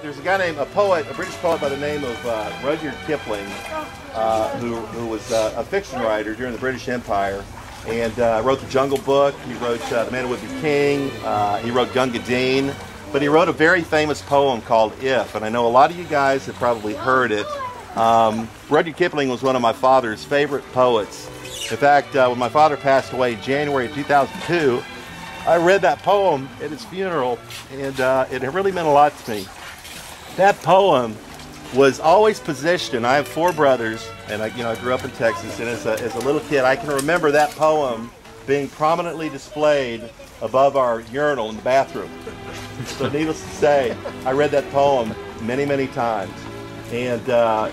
There's a guy named, a British poet by the name of Rudyard Kipling, who was a fiction writer during the British Empire, and wrote The Jungle Book. He wrote The Man Who Would Be King. He wrote Gunga Din, but he wrote a very famous poem called If, and I know a lot of you guys have probably heard it. Rudyard Kipling was one of my father's favorite poets. In fact, when my father passed away in January of 2002, I read that poem at his funeral, and it really meant a lot to me. That poem was always positioned. I have 4 brothers, and I grew up in Texas, and as a little kid, I can remember that poem being prominently displayed above our urinal in the bathroom. So needless to say, I read that poem many, many times. And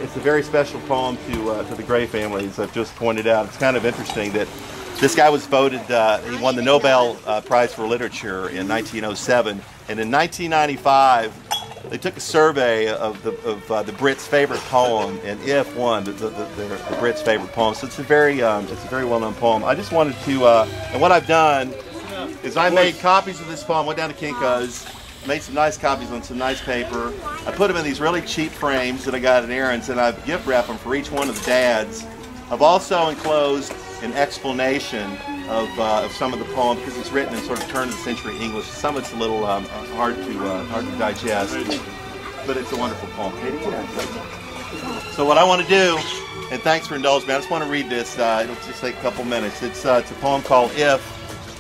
it's a very special poem to the Gray family, as I've just pointed out. It's kind of interesting that this guy was voted, he won the Nobel Prize for Literature in 1907, and in 1995, they took a survey of the Brits' favorite poem, and If won the Brits' favorite poem. So it's a very well-known poem. I just wanted to, and what I've done is I made copies of this poem. Went down to Kinko's, made some nice copies on some nice paper. I put them in these really cheap frames that I got at Aaron's, and I've gift wrapped them for each one of the dads. I've also enclosed an explanation of some of the poem, because it's written in sort of turn-of-the-century English. Some of it's a little hard to digest, but it's a wonderful poem. So what I want to do, and thanks for indulging me, I just want to read this. It'll just take a couple minutes. It's a poem called If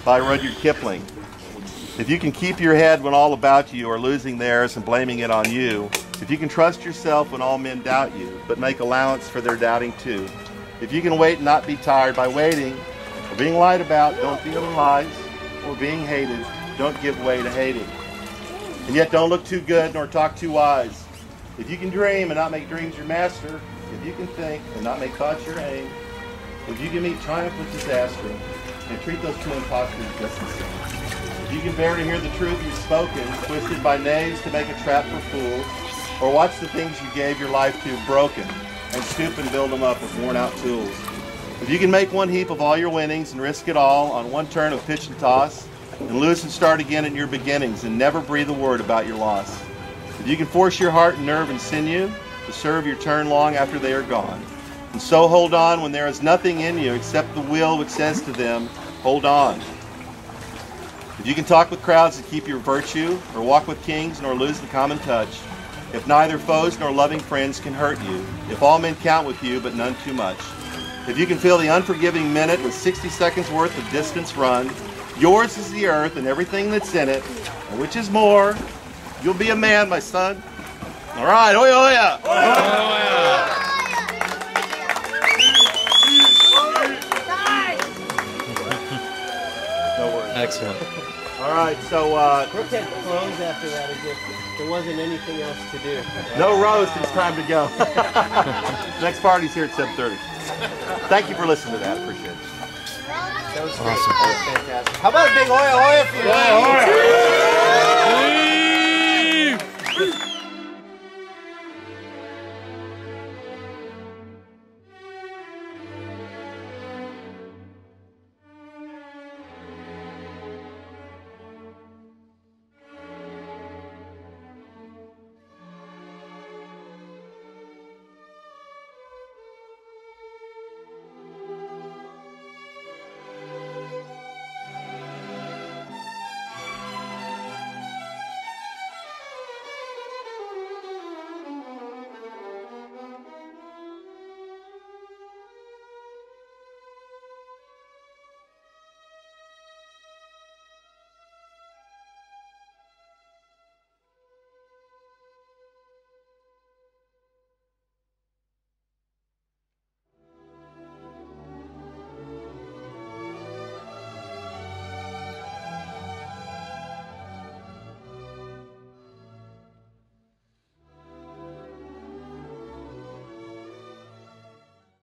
by Rudyard Kipling. If you can keep your head when all about you are losing theirs and blaming it on you, if you can trust yourself when all men doubt you, but make allowance for their doubting too, if you can wait and not be tired by waiting, or being lied about, don't deal in lies, or being hated, don't give way to hating. And yet don't look too good nor talk too wise. If you can dream and not make dreams your master, if you can think and not make thoughts your aim, if you can meet triumph with disaster, and treat those 2 impostors just the same. If you can bear to hear the truth you've spoken, twisted by knaves to make a trap for fools, or watch the things you gave your life to broken, and stoop and build them up with worn-out tools. If you can make one heap of all your winnings and risk it all on one turn of pitch and toss, and lose and start again at your beginnings and never breathe a word about your loss. If you can force your heart and nerve and sinew to serve your turn long after they are gone, and so hold on when there is nothing in you except the will which says to them, hold on. If you can talk with crowds and keep your virtue, or walk with kings nor lose the common touch, if neither foes nor loving friends can hurt you, if all men count with you but none too much, if you can fill the unforgiving minute with 60 seconds worth of distance run, yours is the earth and everything that's in it, and which is more, you'll be a man, my son. All right, oya oya! Oya oya! No worries. Excellent. All right, so Brook had clothes after that as if there wasn't anything else to do. No roast, it's time to go. Next party's here at 7:30. Thank you for listening to that. I appreciate it. That was great. Awesome. That was fantastic. How about a big oya oya for you?